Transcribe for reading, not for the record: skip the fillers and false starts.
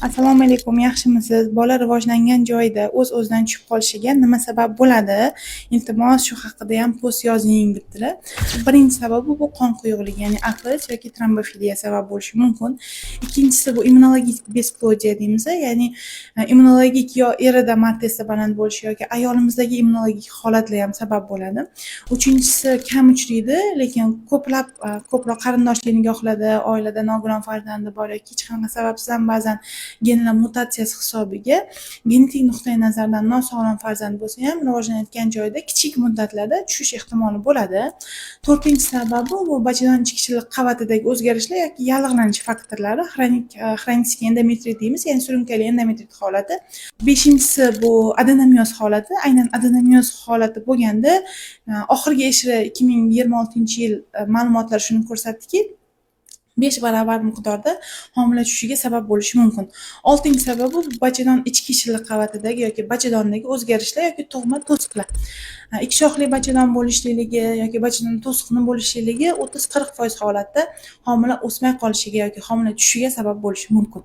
Assalomu alaykum, yaxshimisiz? Bola rivojlangan joyida o'z-o'zidan tushib qolishiga nima sabab bo'ladi? Iltimos, shu haqida ham post yozing debdilar. Birinchi sababi bu qon quyuqligi, ya'ni AQSh yoki trombofiliya sabab bo'lishi mumkin. Ikkinchisi bu immunologik besplodiyya deymiz, ya'ni immunologik yo erida martesi baland bo'lishi yoki ayolimizdagi immunologik holatlar ham sabab bo'ladi. Uchinchisi kam uchraydi, lekin ko'proq qarindoshli nigohlarda, oilada nogiron farzandi bor yoki hech qanaqa sababsiz ham ba'zan genlar mutatsiyasi hisobiga genetik nuqtai nazardan nosog'lom farzand bo'lsa ham rivojlanayotgan joyda kichik muddatlarda tushish ehtimoli bo'ladi. To'rtinchi sababi bu bachadon ichki shilliq qavatidagi o'zgarishlar yoki yallig'lanish faktorlari, xronik endometrit deymiz, ya'ni surunkali endometrit holati. Beshinchisi bu adenomioz holati. Aynan adenomioz holati bo'lganda oxirgi ESHRE 2026-yil ma'lumotlar shuni ko'rsatdiki, 5 baravar miqdorda homila tushishiga sabab bo'lishi mumkin. Oltinchi sababi bachadon ichki shilliq qavatidagi yoki bachadondagi o'zgarishlar yoki tug'ma to'siqlar. Ikki shoxli bachadon bo'lishlikligi yoki bachadon to'siqni bo'lishligi 30-40% holatda homila o'smay qolishiga yoki homila tushishiga sabab bo'lishi mumkin.